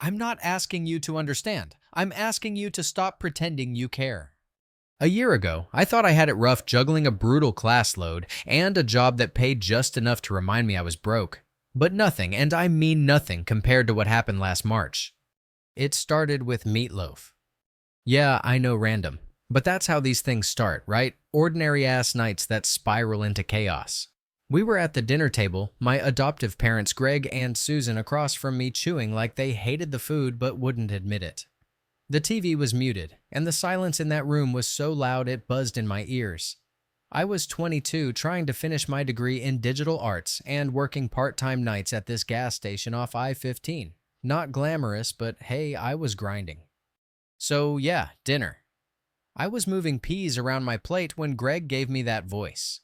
I'm not asking you to understand. I'm asking you to stop pretending you care. A year ago, I thought I had it rough juggling a brutal class load and a job that paid just enough to remind me I was broke. But nothing, and I mean nothing, compared to what happened last March. It started with meatloaf. Yeah, I know, random. But that's how these things start, right? Ordinary-ass nights that spiral into chaos. We were at the dinner table, my adoptive parents Greg and Susan across from me chewing like they hated the food but wouldn't admit it. The TV was muted, and the silence in that room was so loud it buzzed in my ears. I was 22, trying to finish my degree in digital arts and working part-time nights at this gas station off I-15. Not glamorous, but hey, I was grinding. So yeah, dinner. I was moving peas around my plate when Greg gave me that voice.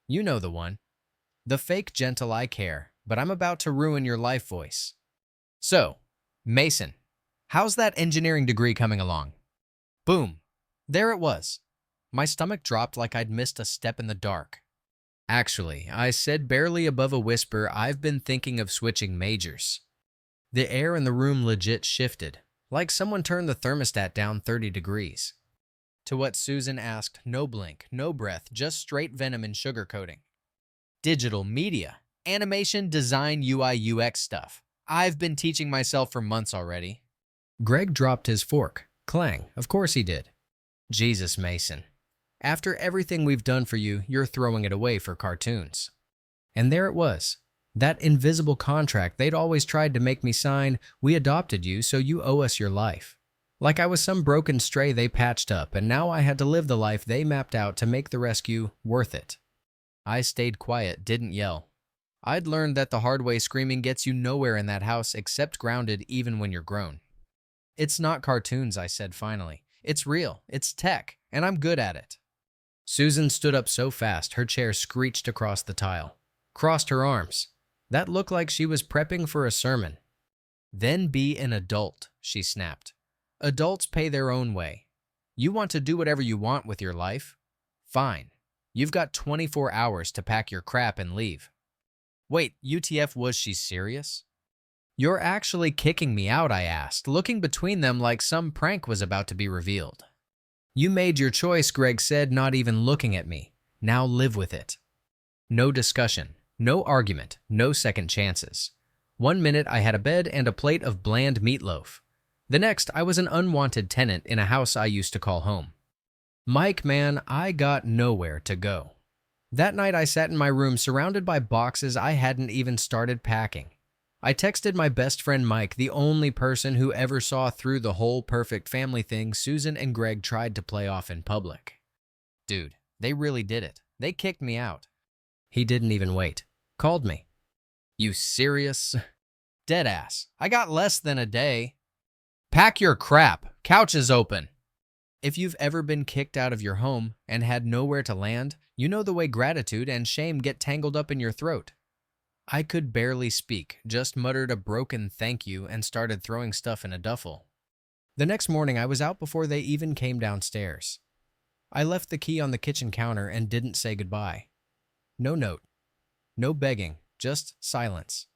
You know the one. The fake gentle I care, but I'm about to ruin your life voice. So, Mason, how's that engineering degree coming along? Boom. There it was. My stomach dropped like I'd missed a step in the dark. Actually, I said barely above a whisper, I've been thinking of switching majors. The air in the room legit shifted, like someone turned the thermostat down 30 degrees. To what Susan asked, no blink, no breath, just straight venom and sugarcoating. Digital media, animation, design, UI, UX stuff. I've been teaching myself for months already. Greg dropped his fork. Clang. Of course he did. Jesus, Mason. After everything we've done for you, you're throwing it away for cartoons. And there it was. That invisible contract they'd always tried to make me sign. We adopted you, so you owe us your life. Like I was some broken stray they patched up, and now I had to live the life they mapped out to make the rescue worth it. I stayed quiet, didn't yell. I'd learned that the hard way screaming gets you nowhere in that house except grounded even when you're grown. It's not cartoons, I said finally. It's real, it's tech, and I'm good at it. Susan stood up so fast her chair screeched across the tile. Crossed her arms. That looked like she was prepping for a sermon. Then be an adult, she snapped. Adults pay their own way. You want to do whatever you want with your life? Fine. You've got 24 hours to pack your crap and leave. Wait, UTF, was she serious? You're actually kicking me out, I asked, looking between them like some prank was about to be revealed. You made your choice, Greg said, not even looking at me. Now live with it. No discussion, no argument, no second chances. 1 minute I had a bed and a plate of bland meatloaf. The next I was an unwanted tenant in a house I used to call home. Mike, man, I got nowhere to go. That night I sat in my room surrounded by boxes I hadn't even started packing. I texted my best friend Mike, the only person who ever saw through the whole perfect family thing Susan and Greg tried to play off in public. Dude, they really did it. They kicked me out. He didn't even wait. Called me. You serious? Deadass. I got less than a day. Pack your crap. Couch is open. If you've ever been kicked out of your home and had nowhere to land, you know the way gratitude and shame get tangled up in your throat. I could barely speak, just muttered a broken thank you and started throwing stuff in a duffel. The next morning, I was out before they even came downstairs. I left the key on the kitchen counter and didn't say goodbye. No note. No begging, just silence.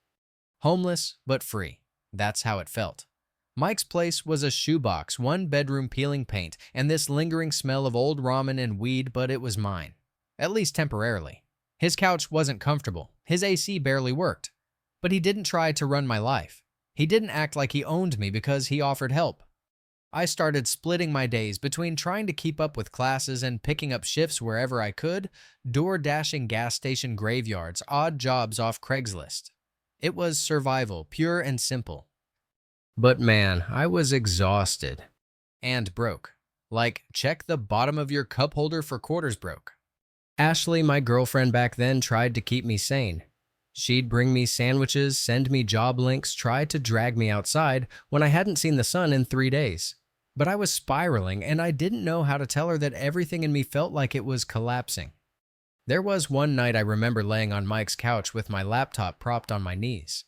Homeless, but free. That's how it felt. Mike's place was a shoebox, 1-bedroom peeling paint, and this lingering smell of old ramen and weed, but it was mine. At least temporarily. His couch wasn't comfortable. His AC barely worked. But he didn't try to run my life. He didn't act like he owned me because he offered help. I started splitting my days between trying to keep up with classes and picking up shifts wherever I could, door-dashing gas station graveyards, odd jobs off Craigslist. It was survival, pure and simple. But man, I was exhausted. And broke. Like, check the bottom of your cup holder for quarters broke. Ashley, my girlfriend back then, tried to keep me sane. She'd bring me sandwiches, send me job links, try to drag me outside when I hadn't seen the sun in 3 days. But I was spiraling, and I didn't know how to tell her that everything in me felt like it was collapsing. There was one night I remember laying on Mike's couch with my laptop propped on my knees.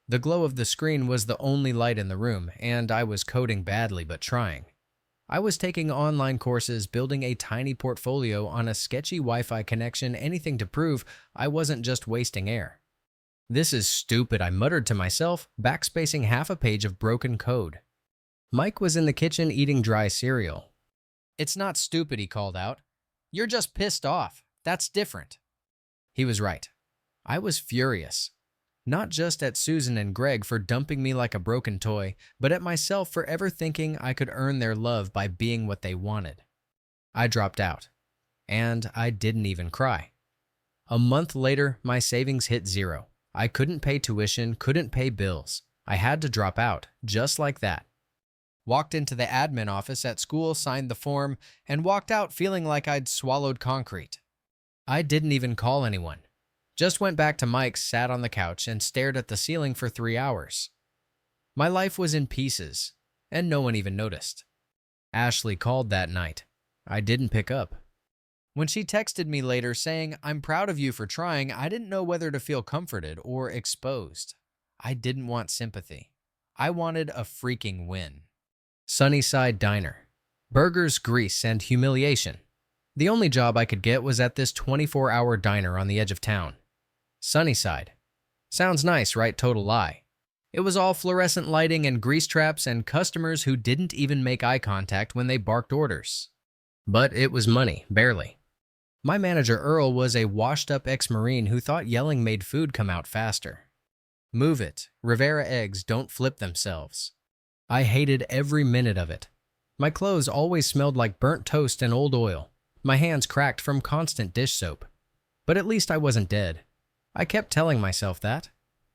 The glow of the screen was the only light in the room, and I was coding badly but trying. I was taking online courses, building a tiny portfolio on a sketchy Wi-Fi connection, anything to prove I wasn't just wasting air. This is stupid, I muttered to myself, backspacing half a page of broken code. Mike was in the kitchen eating dry cereal. It's not stupid, he called out. You're just pissed off. That's different. He was right. I was furious. Not just at Susan and Greg for dumping me like a broken toy, but at myself for ever thinking I could earn their love by being what they wanted. I dropped out. And I didn't even cry. A month later, my savings hit zero. I couldn't pay tuition, couldn't pay bills. I had to drop out, just like that. Walked into the admin office at school, signed the form, and walked out feeling like I'd swallowed concrete. I didn't even call anyone. Just went back to Mike's, sat on the couch, and stared at the ceiling for 3 hours. My life was in pieces, and no one even noticed. Ashley called that night. I didn't pick up. When she texted me later saying, I'm proud of you for trying, I didn't know whether to feel comforted or exposed. I didn't want sympathy. I wanted a freaking win. Sunnyside Diner. Burgers, grease, and humiliation. The only job I could get was at this 24-hour diner on the edge of town. Sunnyside. Sounds nice, right? Total lie. It was all fluorescent lighting and grease traps and customers who didn't even make eye contact when they barked orders. But it was money, barely. My manager Earl was a washed-up ex-Marine who thought yelling made food come out faster. Move it. Rivera eggs don't flip themselves. I hated every minute of it. My clothes always smelled like burnt toast and old oil. My hands cracked from constant dish soap. But at least I wasn't dead. I kept telling myself that.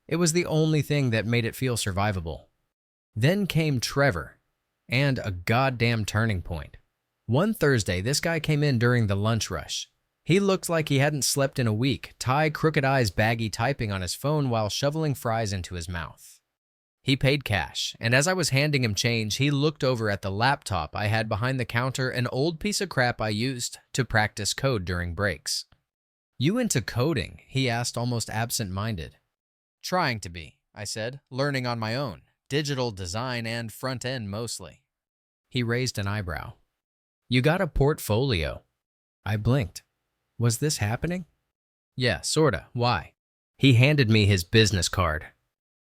It was the only thing that made it feel survivable. Then came Trevor, and a goddamn turning point. One Thursday, this guy came in during the lunch rush. He looked like he hadn't slept in a week, tie, crooked eyes, baggy, typing on his phone while shoveling fries into his mouth. He paid cash, and as I was handing him change, he looked over at the laptop I had behind the counter, an old piece of crap I used to practice code during breaks. You into coding? He asked, almost absent-minded. Trying to be, I said, learning on my own, digital design and front-end mostly. He raised an eyebrow. You got a portfolio. I blinked. Was this happening? Yeah, sorta. Why? He handed me his business card.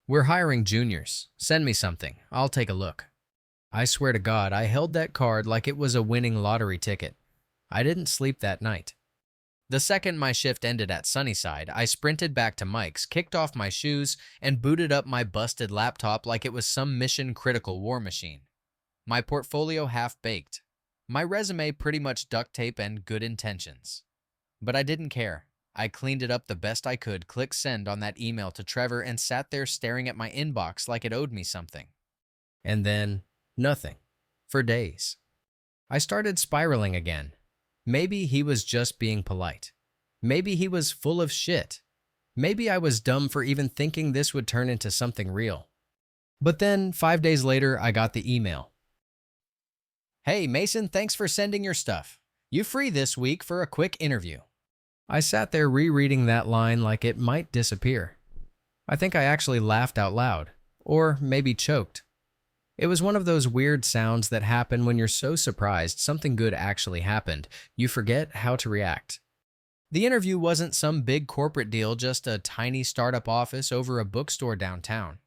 We're hiring juniors. Send me something. I'll take a look. I swear to God, I held that card like it was a winning lottery ticket. I didn't sleep that night. The second my shift ended at Sunnyside, I sprinted back to Mike's, kicked off my shoes, and booted up my busted laptop like it was some mission-critical war machine. My portfolio half-baked. My resume pretty much duct tape and good intentions. But I didn't care. I cleaned it up the best I could, clicked send on that email to Trevor, and sat there staring at my inbox like it owed me something. And then, nothing. For days. I started spiraling again. Maybe he was just being polite. Maybe he was full of shit. Maybe I was dumb for even thinking this would turn into something real. But then, 5 days later, I got the email. Hey, Mason, thanks for sending your stuff. You free this week for a quick interview. I sat there rereading that line like it might disappear. I think I actually laughed out loud, or maybe choked. It was one of those weird sounds that happen when you're so surprised something good actually happened, you forget how to react. The interview wasn't some big corporate deal, just a tiny startup office over a bookstore downtown.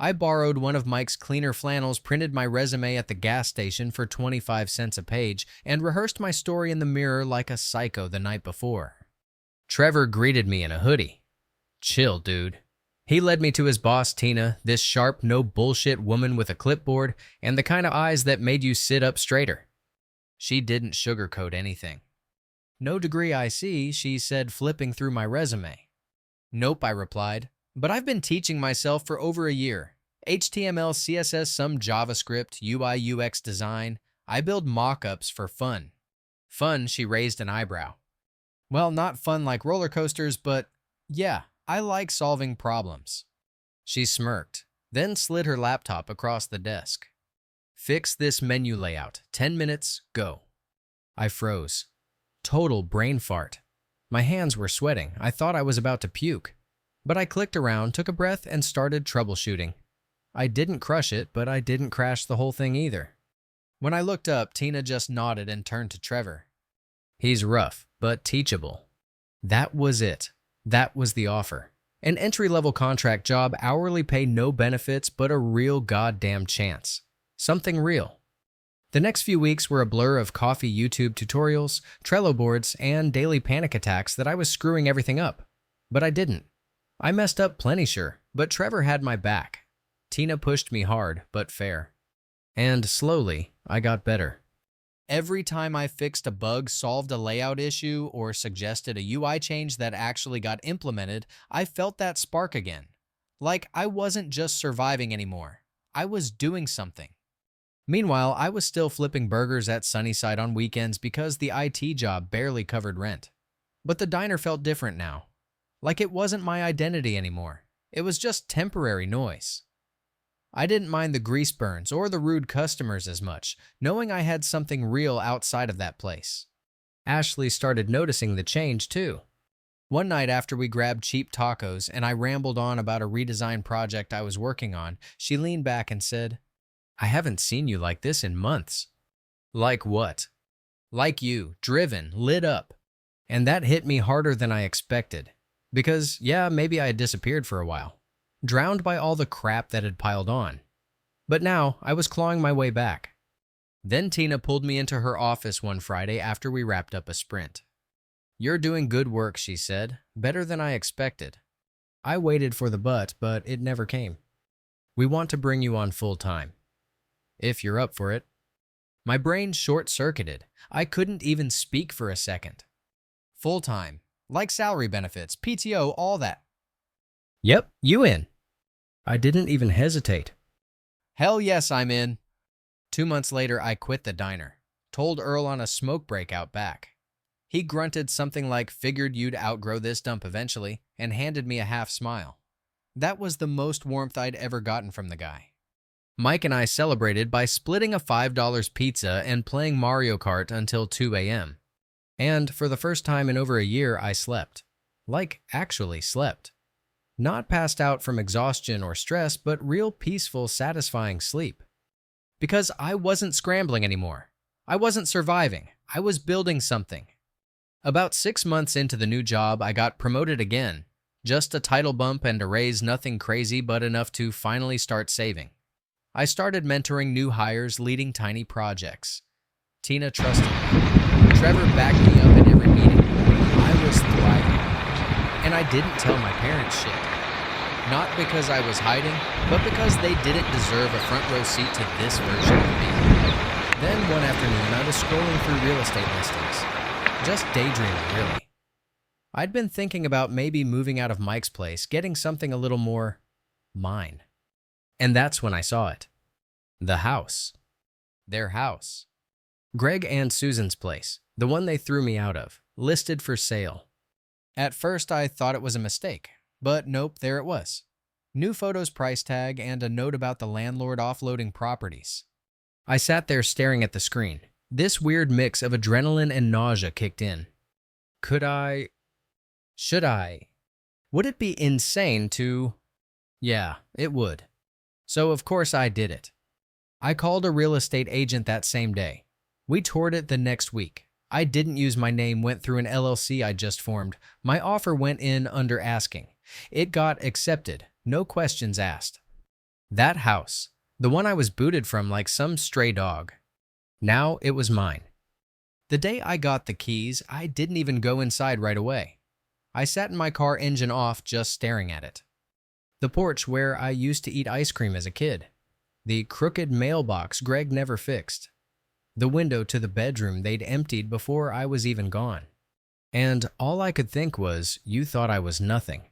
I borrowed one of Mike's cleaner flannels, printed my resume at the gas station for 25 cents a page, and rehearsed my story in the mirror like a psycho the night before. Trevor greeted me in a hoodie. Chill, dude. He led me to his boss, Tina, this sharp, no-bullshit woman with a clipboard and the kind of eyes that made you sit up straighter. She didn't sugarcoat anything. No degree I see, she said, flipping through my resume. Nope, I replied. But I've been teaching myself for over a year. HTML, CSS, some JavaScript, UI, UX design. I build mock-ups for fun. Fun, she raised an eyebrow. Well, not fun like roller coasters, but yeah, I like solving problems. She smirked, then slid her laptop across the desk. Fix this menu layout. 10 minutes, go. I froze. Total brain fart. My hands were sweating. I thought I was about to puke. But I clicked around, took a breath, and started troubleshooting. I didn't crush it, but I didn't crash the whole thing either. When I looked up, Tina just nodded and turned to Trevor. He's rough, but teachable. That was it. That was the offer. An entry-level contract job, hourly pay, no benefits, but a real goddamn chance. Something real. The next few weeks were a blur of coffee YouTube tutorials, Trello boards, and daily panic attacks that I was screwing everything up. But I didn't. I messed up plenty, sure, but Trevor had my back. Tina pushed me hard, but fair. And slowly, I got better. Every time I fixed a bug, solved a layout issue, or suggested a UI change that actually got implemented, I felt that spark again. Like I wasn't just surviving anymore. I was doing something. Meanwhile, I was still flipping burgers at Sunnyside on weekends because the IT job barely covered rent. But the diner felt different now. Like it wasn't my identity anymore. It was just temporary noise. I didn't mind the grease burns or the rude customers as much, knowing I had something real outside of that place. Ashley started noticing the change too. One night after we grabbed cheap tacos and I rambled on about a redesign project I was working on, she leaned back and said, "I haven't seen you like this in months." Like what? Like you, driven, lit up. And that hit me harder than I expected. Because, yeah, maybe I had disappeared for a while, drowned by all the crap that had piled on. But now, I was clawing my way back. Then Tina pulled me into her office one Friday after we wrapped up a sprint. "You're doing good work," she said. "Better than I expected." I waited for the but it never came. "We want to bring you on full time. If you're up for it." My brain short-circuited. I couldn't even speak for a second. Full time. Like salary benefits, PTO, all that. "Yep, you in." I didn't even hesitate. "Hell yes, I'm in." 2 months later, I quit the diner. Told Earl on a smoke break out back. He grunted something like, "Figured you'd outgrow this dump eventually," and handed me a half smile. That was the most warmth I'd ever gotten from the guy. Mike and I celebrated by splitting a $5 pizza and playing Mario Kart until 2 a.m. And for the first time in over a year, I slept. Like, actually slept. Not passed out from exhaustion or stress, but real peaceful, satisfying sleep. Because I wasn't scrambling anymore. I wasn't surviving. I was building something. About 6 months into the new job, I got promoted again. Just a title bump and a raise, nothing crazy, but enough to finally start saving. I started mentoring new hires, leading tiny projects. Tina trusted me. Trevor backed me up in every meeting. I was thriving. And I didn't tell my parents shit. Not because I was hiding, but because they didn't deserve a front row seat to this version of me. Then one afternoon, I was scrolling through real estate listings. Just daydreaming, really. I'd been thinking about maybe moving out of Mike's place, getting something a little more mine. And that's when I saw it. The house. Their house. Greg and Susan's place, the one they threw me out of, listed for sale. At first, I thought it was a mistake, but nope, there it was. New photos, price tag, and a note about the landlord offloading properties. I sat there staring at the screen. This weird mix of adrenaline and nausea kicked in. Should I? Would it be insane to? Yeah, it would. So of course I did it. I called a real estate agent that same day. We toured it the next week. I didn't use my name, went through an LLC I just formed. My offer went in under asking. It got accepted, no questions asked. That house, the one I was booted from like some stray dog. Now it was mine. The day I got the keys, I didn't even go inside right away. I sat in my car, engine off, just staring at it. The porch where I used to eat ice cream as a kid. The crooked mailbox Greg never fixed. The window to the bedroom they'd emptied before I was even gone. And all I could think was, you thought I was nothing.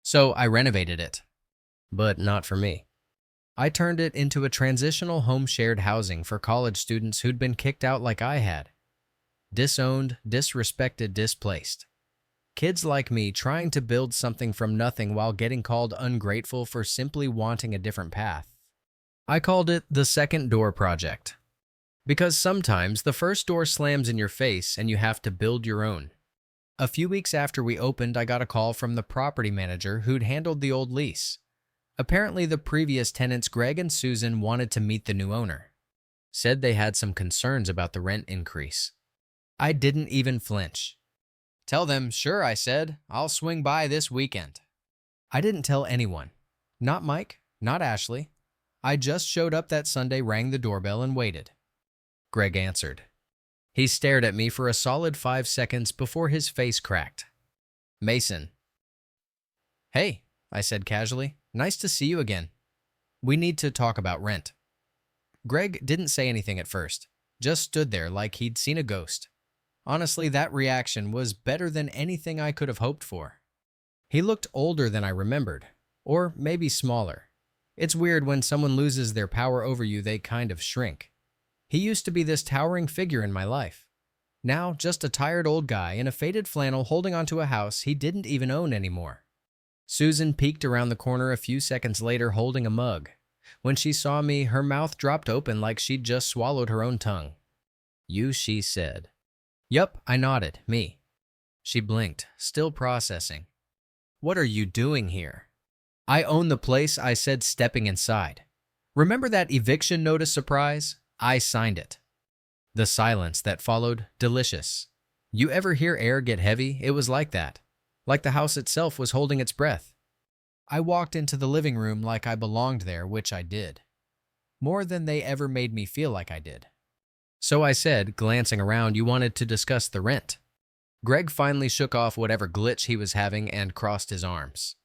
So I renovated it. But not for me. I turned it into a transitional home shared housing for college students who'd been kicked out like I had. Disowned, disrespected, displaced. Kids like me trying to build something from nothing while getting called ungrateful for simply wanting a different path. I called it the Second Door Project. Because sometimes the first door slams in your face and you have to build your own. A few weeks after we opened, I got a call from the property manager who'd handled the old lease. Apparently the previous tenants, Greg and Susan, wanted to meet the new owner. Said they had some concerns about the rent increase. I didn't even flinch. "Tell them, sure," I said. "I'll swing by this weekend." I didn't tell anyone. Not Mike, not Ashley. I just showed up that Sunday, rang the doorbell, and waited. Greg answered. He stared at me for a solid 5 seconds before his face cracked. Mason. Hey, I said casually. Nice to see you again. We need to talk about rent. Greg didn't say anything at first, just stood there like he'd seen a ghost. Honestly, that reaction was better than anything I could have hoped for. He looked older than I remembered, or maybe smaller. It's weird when someone loses their power over you, they kind of shrink. He used to be this towering figure in my life. Now, just a tired old guy in a faded flannel holding onto a house he didn't even own anymore. Susan peeked around the corner a few seconds later holding a mug. When she saw me, her mouth dropped open like she'd just swallowed her own tongue. You, she said. Yup, I nodded. Me. She blinked, still processing. What are you doing here? I own the place, I said, stepping inside. Remember that eviction notice surprise? I signed it. The silence that followed, delicious. You ever hear air get heavy? It was like that. Like the house itself was holding its breath. I walked into the living room like I belonged there, which I did. More than they ever made me feel like I did. So I said, glancing around, you wanted to discuss the rent. Greg finally shook off whatever glitch he was having and crossed his arms.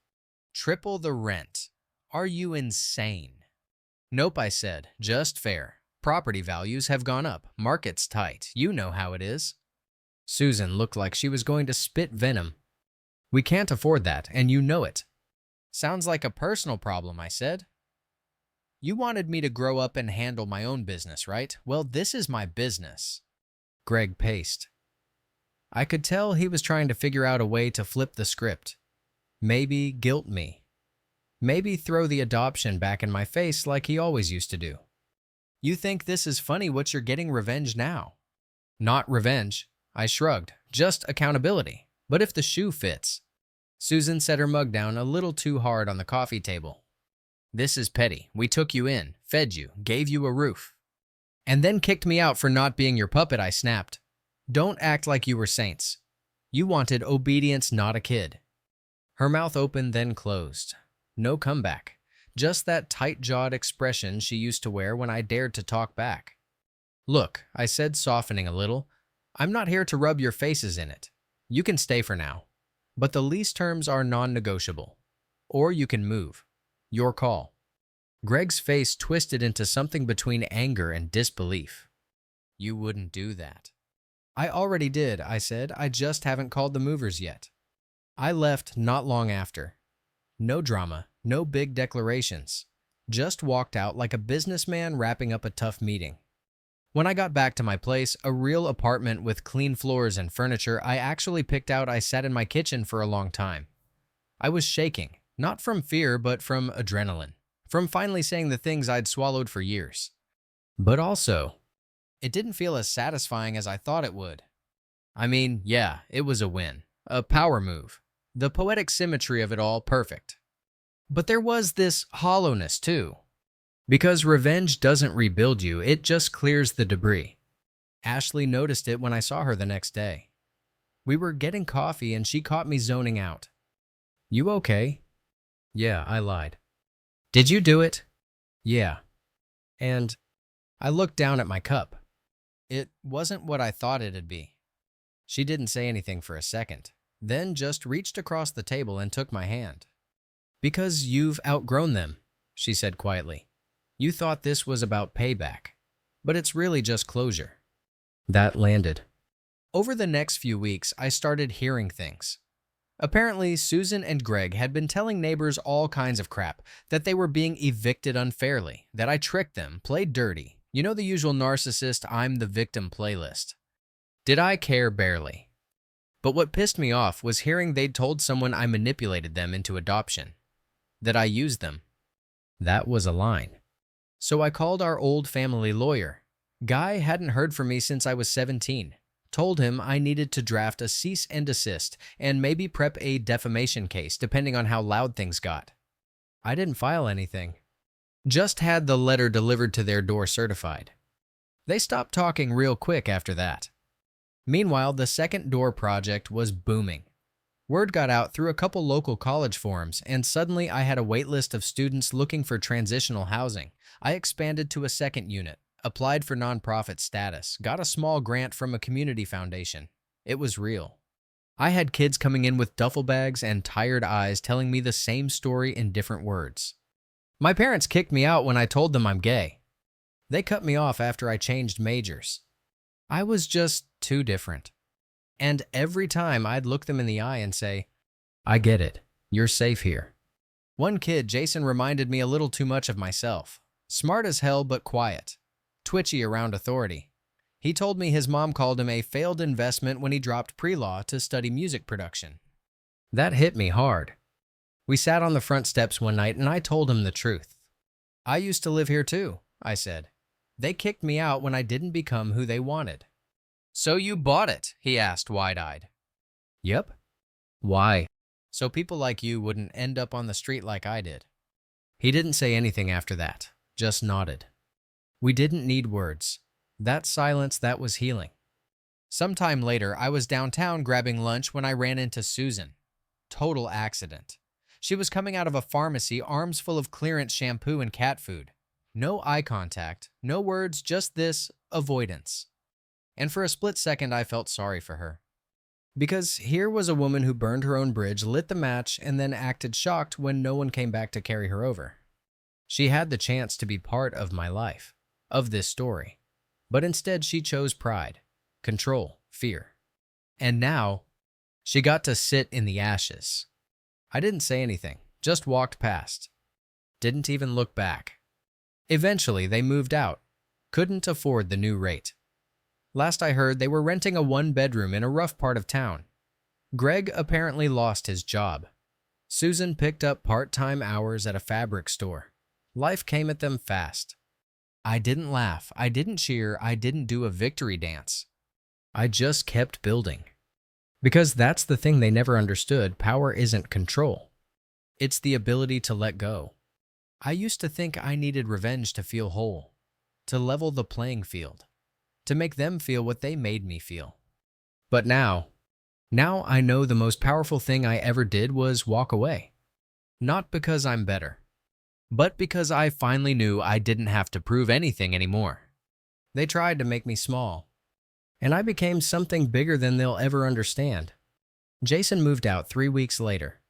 Triple the rent. Are you insane? Nope, I said. Just fair. Property values have gone up. Market's tight. You know how it is. Susan looked like she was going to spit venom. We can't afford that, and you know it. Sounds like a personal problem, I said. You wanted me to grow up and handle my own business, right? Well, this is my business. Greg paced. I could tell he was trying to figure out a way to flip the script. Maybe guilt me. Maybe throw the adoption back in my face like he always used to do. You think this is funny what you're getting revenge now? Not revenge. I shrugged. Just accountability. But if the shoe fits. Susan set her mug down a little too hard on the coffee table. This is petty. We took you in, fed you, gave you a roof. And then kicked me out for not being your puppet, I snapped. Don't act like you were saints. You wanted obedience, not a kid. Her mouth opened, then closed. No comeback. Just that tight-jawed expression she used to wear when I dared to talk back. Look, I said, softening a little, I'm not here to rub your faces in it. You can stay for now. But the lease terms are non-negotiable. Or you can move. Your call. Greg's face twisted into something between anger and disbelief. You wouldn't do that. I already did, I said. I just haven't called the movers yet. I left not long after. No drama, no big declarations. Just walked out like a businessman wrapping up a tough meeting. When I got back to my place, a real apartment with clean floors and furniture I actually picked out, I sat in my kitchen for a long time. I was shaking, not from fear, but from adrenaline, from finally saying the things I'd swallowed for years. But also, it didn't feel as satisfying as I thought it would. I mean, yeah, it was a win, a power move. The poetic symmetry of it all, perfect. But there was this hollowness too. Because revenge doesn't rebuild you, it just clears the debris. Ashley noticed it when I saw her the next day. We were getting coffee and she caught me zoning out. You okay? Yeah, I lied. Did you do it? Yeah. And I looked down at my cup. It wasn't what I thought it'd be. She didn't say anything for a second, then just reached across the table and took my hand. Because you've outgrown them, she said quietly. You thought this was about payback, but it's really just closure. That landed. Over the next few weeks, I started hearing things. Apparently, Susan and Greg had been telling neighbors all kinds of crap, that they were being evicted unfairly, that I tricked them, played dirty. You know the usual narcissist, I'm the victim playlist. Did I care? Barely. But what pissed me off was hearing they'd told someone I manipulated them into adoption. That I used them. That was a line. So I called our old family lawyer. Guy hadn't heard from me since I was 17. Told him I needed to draft a cease and desist and maybe prep a defamation case depending on how loud things got. I didn't file anything. Just had the letter delivered to their door certified. They stopped talking real quick after that. Meanwhile, the second door project was booming. Word got out through a couple local college forums, and suddenly I had a wait list of students looking for transitional housing. I expanded to a second unit, applied for nonprofit status, got a small grant from a community foundation. It was real. I had kids coming in with duffel bags and tired eyes telling me the same story in different words. My parents kicked me out when I told them I'm gay. They cut me off after I changed majors. I was just too different. And every time I'd look them in the eye and say, I get it. You're safe here. One kid, Jason, reminded me a little too much of myself. Smart as hell but quiet. Twitchy around authority. He told me his mom called him a failed investment when he dropped pre-law to study music production. That hit me hard. We sat on the front steps one night and I told him the truth. I used to live here too, I said. They kicked me out when I didn't become who they wanted. So you bought it? He asked wide-eyed. Yep. Why? So people like you wouldn't end up on the street like I did. He didn't say anything after that, just nodded. We didn't need words. That silence, that was healing. Sometime later, I was downtown grabbing lunch when I ran into Susan. Total accident. She was coming out of a pharmacy, arms full of clearance shampoo and cat food. No eye contact, no words, just this avoidance. And for a split second, I felt sorry for her. Because here was a woman who burned her own bridge, lit the match, and then acted shocked when no one came back to carry her over. She had the chance to be part of my life, of this story. But instead, she chose pride, control, fear. And now, she got to sit in the ashes. I didn't say anything, just walked past. Didn't even look back. Eventually, they moved out. Couldn't afford the new rate. Last I heard, they were renting a one-bedroom in a rough part of town. Greg apparently lost his job. Susan picked up part-time hours at a fabric store. Life came at them fast. I didn't laugh, I didn't cheer, I didn't do a victory dance. I just kept building. Because that's the thing they never understood, power isn't control. It's the ability to let go. I used to think I needed revenge to feel whole, to level the playing field, to make them feel what they made me feel. But now I know the most powerful thing I ever did was walk away. Not because I'm better, but because I finally knew I didn't have to prove anything anymore. They tried to make me small, and I became something bigger than they'll ever understand. Jason moved out 3 weeks later.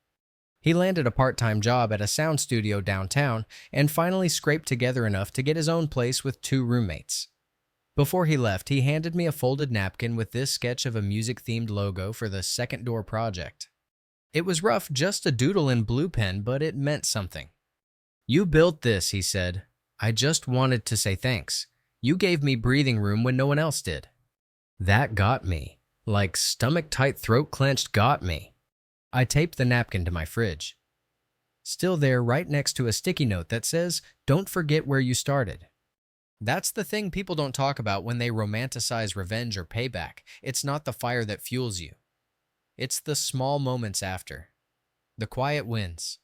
He landed a part-time job at a sound studio downtown and finally scraped together enough to get his own place with 2 roommates. Before he left, he handed me a folded napkin with this sketch of a music-themed logo for the Second Door project. It was rough, just a doodle in blue pen, but it meant something. You built this, he said. I just wanted to say thanks. You gave me breathing room when no one else did. That got me. Like stomach-tight, throat-clenched got me. I taped the napkin to my fridge. Still there, right next to a sticky note that says, "Don't forget where you started." That's the thing people don't talk about when they romanticize revenge or payback. It's not the fire that fuels you. It's the small moments after. The quiet wins.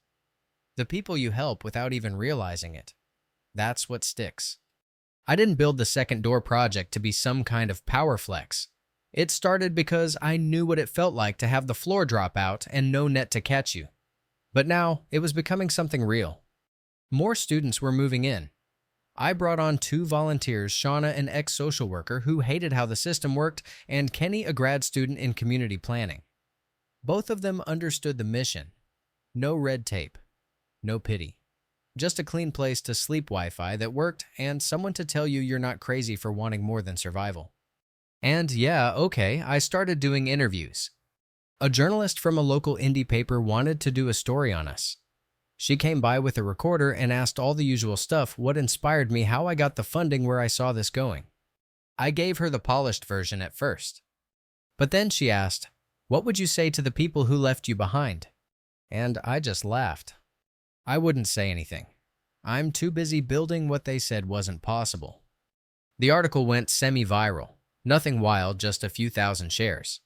The people you help without even realizing it. That's what sticks. I didn't build the Second Door project to be some kind of power flex. It started because I knew what it felt like to have the floor drop out and no net to catch you. But now, it was becoming something real. More students were moving in. I brought on 2 volunteers, Shauna, an ex-social worker who hated how the system worked, and Kenny, a grad student in community planning. Both of them understood the mission. No red tape. No pity. Just a clean place to sleep Wi-Fi that worked and someone to tell you you're not crazy for wanting more than survival. And yeah, okay, I started doing interviews. A journalist from a local indie paper wanted to do a story on us. She came by with a recorder and asked all the usual stuff, what inspired me, how I got the funding, where I saw this going. I gave her the polished version at first. But then she asked, what would you say to the people who left you behind? And I just laughed. I wouldn't say anything. I'm too busy building what they said wasn't possible. The article went semi-viral. Nothing wild, just a few thousand shares.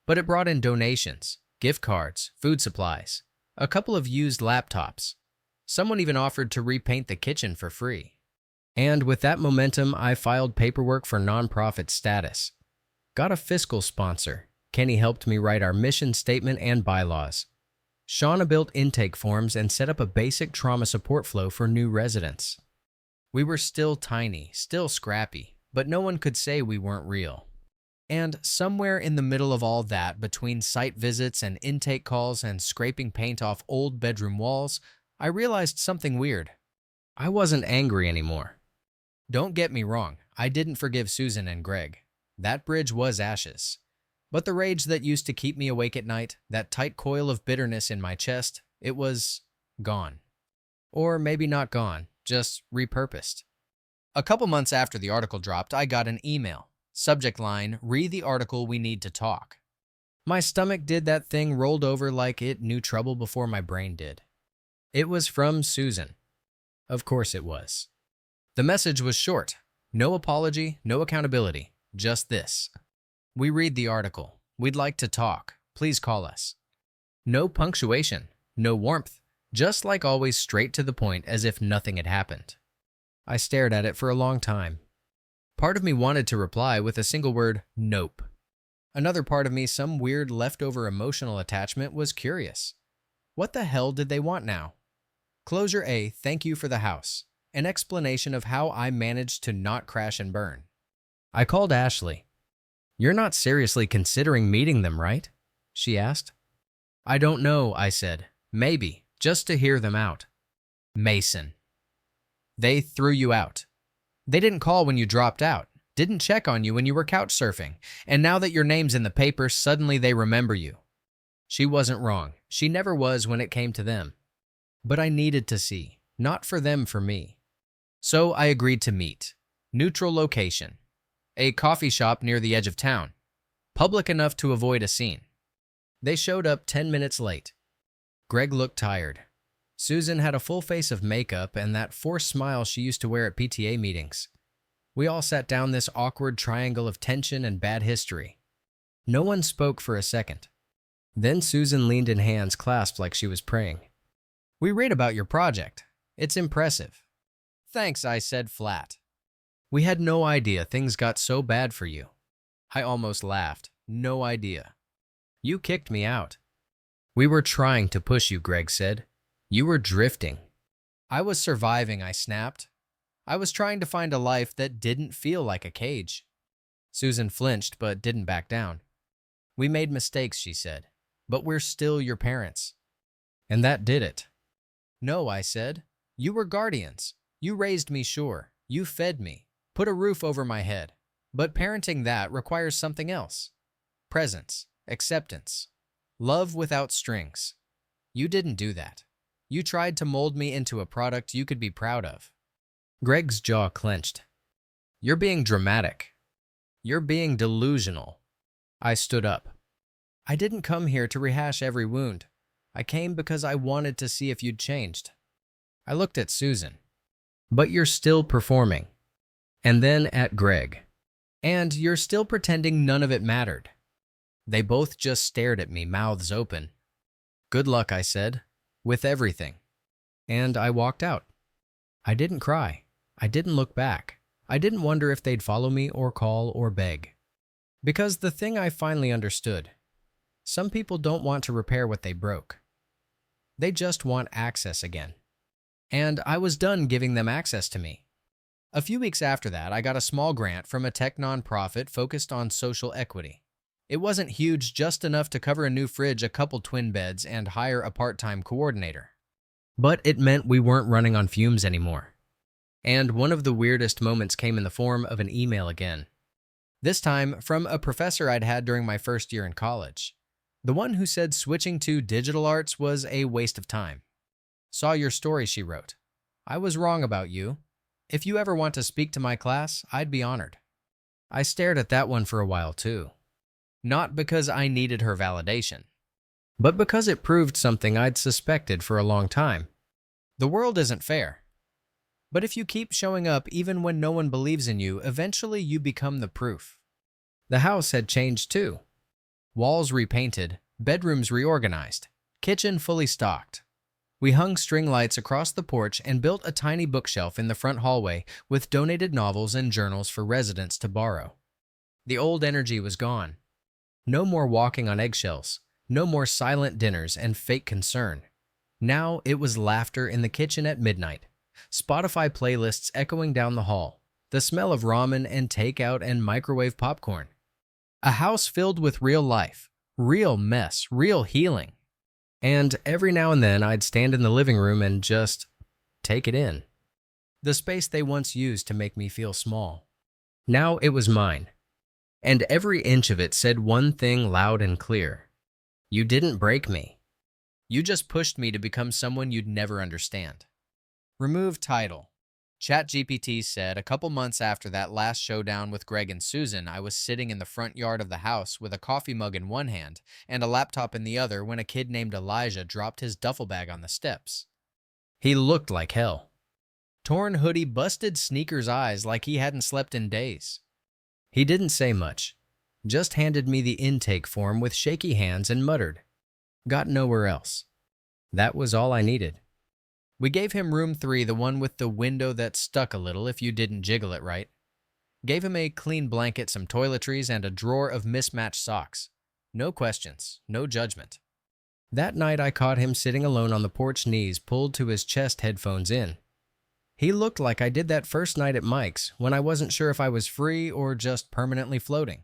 But it brought in donations, gift cards, food supplies, a couple of used laptops. Someone even offered to repaint the kitchen for free. And with that momentum, I filed paperwork for nonprofit status. Got a fiscal sponsor, Kenny helped me write our mission statement and bylaws. Shauna built intake forms and set up a basic trauma support flow for new residents. We were still tiny, still scrappy, but no one could say we weren't real. And somewhere in the middle of all that, between site visits and intake calls and scraping paint off old bedroom walls, I realized something weird. I wasn't angry anymore. Don't get me wrong, I didn't forgive Susan and Greg. That bridge was ashes. But the rage that used to keep me awake at night, that tight coil of bitterness in my chest, it was gone. Or maybe not gone, just repurposed. A couple months after the article dropped, I got an email. Subject line, read the article, we need to talk. My stomach did that thing, rolled over like it knew trouble before my brain did. It was from Susan. Of course it was. The message was short. No apology, no accountability, just this. We read the article. We'd like to talk. Please call us. No punctuation, no warmth, just like always straight to the point as if nothing had happened. I stared at it for a long time. Part of me wanted to reply with a single word, nope. Another part of me, some weird leftover emotional attachment, was curious. What the hell did they want now? Closure A, thank you for the house. An explanation of how I managed to not crash and burn. I called Ashley. You're not seriously considering meeting them, right? She asked. I don't know, I said. Maybe, just to hear them out. Mason. They threw you out. They didn't call when you dropped out, didn't check on you when you were couch surfing, and now that your name's in the paper, suddenly they remember you. She wasn't wrong. She never was when it came to them. But I needed to see, not for them, for me. So I agreed to meet. Neutral location. A coffee shop near the edge of town. Public enough to avoid a scene. They showed up 10 minutes late. Greg looked tired. Susan had a full face of makeup and that forced smile she used to wear at PTA meetings. We all sat down this awkward triangle of tension and bad history. No one spoke for a second. Then Susan leaned in hands clasped like she was praying. We read about your project. It's impressive. Thanks, I said flat. We had no idea things got so bad for you. I almost laughed. No idea. You kicked me out. We were trying to push you, Greg said. You were drifting. I was surviving, I snapped. I was trying to find a life that didn't feel like a cage. Susan flinched but didn't back down. We made mistakes, she said, but we're still your parents. And that did it. No, I said. You were guardians. You raised me, sure. You fed me, put a roof over my head. But parenting that requires something else. Presence, acceptance, love without strings. You didn't do that. You tried to mold me into a product you could be proud of. Greg's jaw clenched. You're being dramatic. You're being delusional. I stood up. I didn't come here to rehash every wound. I came because I wanted to see if you'd changed. I looked at Susan. But you're still performing. And then at Greg. And you're still pretending none of it mattered. They both just stared at me, mouths open. Good luck, I said. With everything. And I walked out. I didn't cry. I didn't look back. I didn't wonder if they'd follow me or call or beg. Because the thing I finally understood, some people don't want to repair what they broke. They just want access again. And I was done giving them access to me. A few weeks after that, I got a small grant from a tech nonprofit focused on social equity. It wasn't huge, just enough to cover a new fridge, a couple twin beds, and hire a part-time coordinator. But it meant we weren't running on fumes anymore. And one of the weirdest moments came in the form of an email again. This time from a professor I'd had during my first year in college. The one who said switching to digital arts was a waste of time. Saw your story, she wrote. I was wrong about you. If you ever want to speak to my class, I'd be honored. I stared at that one for a while too. Not because I needed her validation, but because it proved something I'd suspected for a long time. The world isn't fair. But if you keep showing up even when no one believes in you, eventually you become the proof. The house had changed too. Walls repainted, bedrooms reorganized, kitchen fully stocked. We hung string lights across the porch and built a tiny bookshelf in the front hallway with donated novels and journals for residents to borrow. The old energy was gone. No more walking on eggshells. No more silent dinners and fake concern. Now it was laughter in the kitchen at midnight, Spotify playlists echoing down the hall, the smell of ramen and takeout and microwave popcorn. A house filled with real life, real mess, real healing. And every now and then I'd stand in the living room and just take it in. The space they once used to make me feel small. Now it was mine. And every inch of it said one thing loud and clear. You didn't break me. You just pushed me to become someone you'd never understand. Remove title. ChatGPT said a couple months after that last showdown with Greg and Susan, I was sitting in the front yard of the house with a coffee mug in one hand and a laptop in the other when a kid named Elijah dropped his duffel bag on the steps. He looked like hell. Torn hoodie, busted sneakers, eyes like he hadn't slept in days. He didn't say much, just handed me the intake form with shaky hands and muttered, "Got nowhere else." That was all I needed. We gave him room 3, the one with the window that stuck a little if you didn't jiggle it right. Gave him a clean blanket, some toiletries, and a drawer of mismatched socks. No questions, no judgment. That night I caught him sitting alone on the porch, knees pulled to his chest, headphones in. He looked like I did that first night at Mike's when I wasn't sure if I was free or just permanently floating.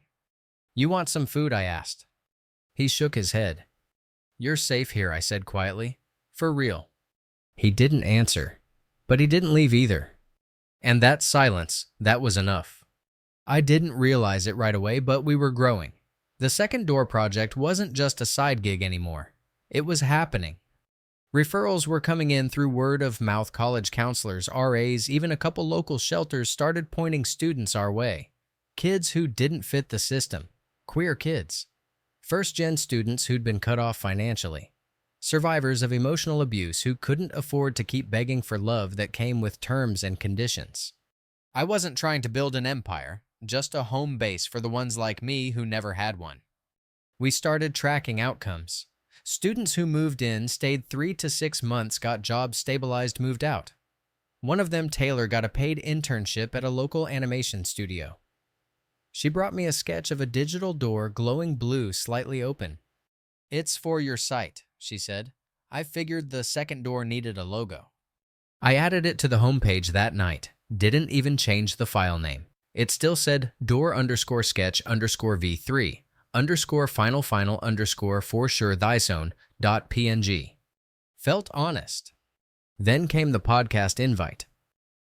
"You want some food?" I asked. He shook his head. "You're safe here," I said quietly. "For real." He didn't answer, but he didn't leave either. And that silence, that was enough. I didn't realize it right away, but we were growing. The second door project wasn't just a side gig anymore. It was happening. Referrals were coming in through word of mouth. College counselors, RAs, even a couple local shelters started pointing students our way. Kids who didn't fit the system. Queer kids. First-gen students who'd been cut off financially. Survivors of emotional abuse who couldn't afford to keep begging for love that came with terms and conditions. I wasn't trying to build an empire, just a home base for the ones like me who never had one. We started tracking outcomes. Students who moved in, stayed 3 to 6 months, got jobs, stabilized, moved out. One of them, Taylor, got a paid internship at a local animation studio. She brought me a sketch of a digital door, glowing blue, slightly open. "It's for your site," she said. I figured the second door needed a logo. I added it to the homepage that night. Didn't even change the file name. It still said door_sketch_v3_final_for sure thyzone.png. Felt honest. Then came the podcast invite.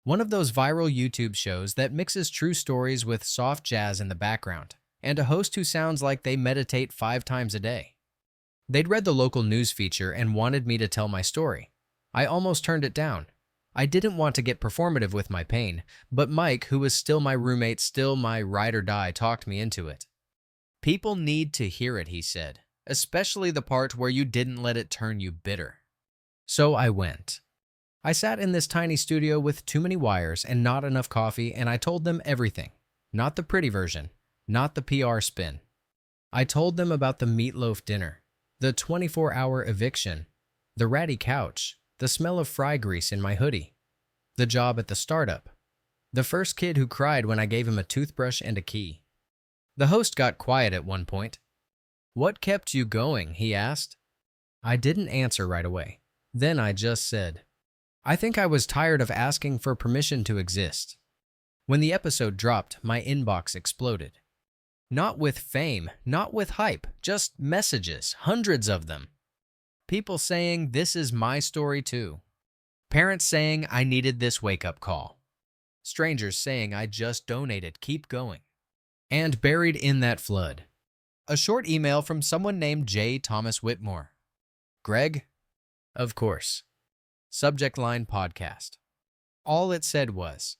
One of those viral YouTube shows that mixes true stories with soft jazz in the background, and a host who sounds like they meditate 5 times a day. They'd read the local news feature and wanted me to tell my story. I almost turned it down. I didn't want to get performative with my pain, but Mike, who was still my roommate, still my ride or die, talked me into it. "People need to hear it," he said, "especially the part where you didn't let it turn you bitter." So I went. I sat in this tiny studio with too many wires and not enough coffee, and I told them everything. Not the pretty version, not the PR spin. I told them about the meatloaf dinner, the 24-hour eviction, the ratty couch, the smell of fry grease in my hoodie, the job at the startup, the first kid who cried when I gave him a toothbrush and a key. The host got quiet at one point. "What kept you going?" he asked. I didn't answer right away. Then I just said, "I think I was tired of asking for permission to exist." When the episode dropped, my inbox exploded. Not with fame, not with hype, just messages, hundreds of them. People saying this is my story too. Parents saying I needed this wake-up call. Strangers saying I just donated, keep going. And buried in that flood, a short email from someone named J. Thomas Whitmore. "Greg?" Of course. Subject line podcast. All it said was,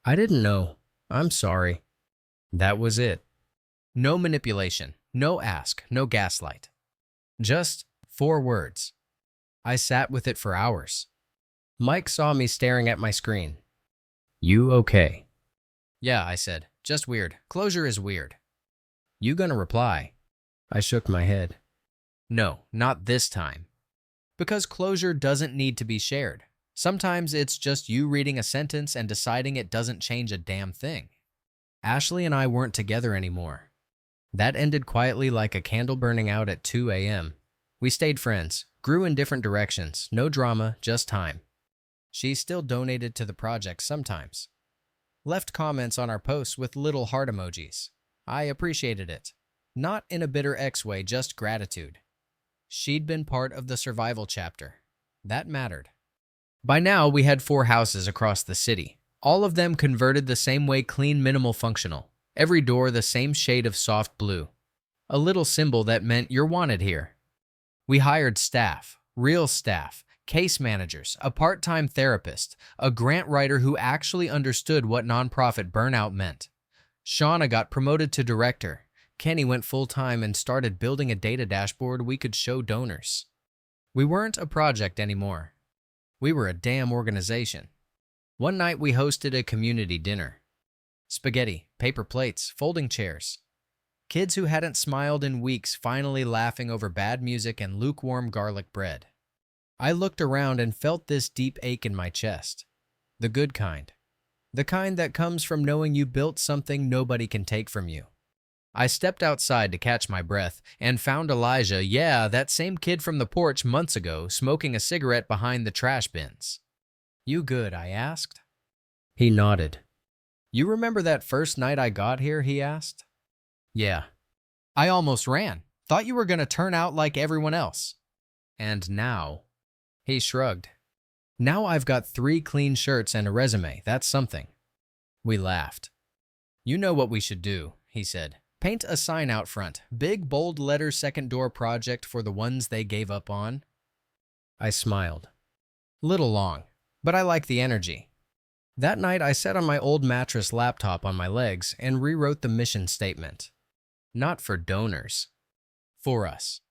"I didn't know. I'm sorry." That was it. No manipulation, no ask, no gaslight. Just 4 words. I sat with it for hours. Mike saw me staring at my screen. "You okay?" "Yeah," I said. "Just weird. Closure is weird." "You gonna reply?" I shook my head. "No, not this time." Because closure doesn't need to be shared. Sometimes it's just you reading a sentence and deciding it doesn't change a damn thing. Ashley and I weren't together anymore. That ended quietly like a candle burning out at 2 a.m. We stayed friends, grew in different directions, no drama, just time. She still donated to the project sometimes. Left comments on our posts with little heart emojis. I appreciated it. Not in a bitter ex way, just gratitude. She'd been part of the survival chapter. That mattered. By now, we had 4 houses across the city. All of them converted the same way, clean, minimal, functional. Every door the same shade of soft blue. A little symbol that meant you're wanted here. We hired staff, real staff, case managers, a part-time therapist, a grant writer who actually understood what nonprofit burnout meant. Shauna got promoted to director. Kenny went full-time and started building a data dashboard we could show donors. We weren't a project anymore. We were a damn organization. One night we hosted a community dinner. Spaghetti, paper plates, folding chairs. Kids who hadn't smiled in weeks finally laughing over bad music and lukewarm garlic bread. I looked around and felt this deep ache in my chest. The good kind. The kind that comes from knowing you built something nobody can take from you. I stepped outside to catch my breath and found Elijah, that same kid from the porch months ago, smoking a cigarette behind the trash bins. "You good?" I asked. He nodded. "You remember that first night I got here?" he asked. "Yeah. I almost ran. Thought you were going to turn out like everyone else." "And now?" He shrugged. "Now I've got 3 clean shirts and a resume. That's something." We laughed. "You know what we should do," he said. "Paint a sign out front. Big, bold letters, second door project for the ones they gave up on." I smiled. Little long, but I like the energy. That night, I sat on my old mattress laptop on my legs and rewrote the mission statement. Not for donors. For us.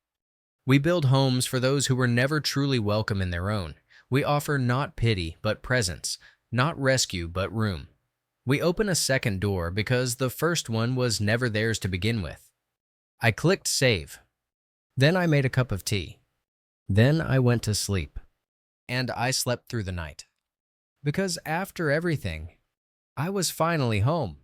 We build homes for those who were never truly welcome in their own. We offer not pity, but presence. Not rescue, but room. We open a second door because the first one was never theirs to begin with. I clicked save. Then I made a cup of tea. Then I went to sleep. And I slept through the night. Because after everything, I was finally home.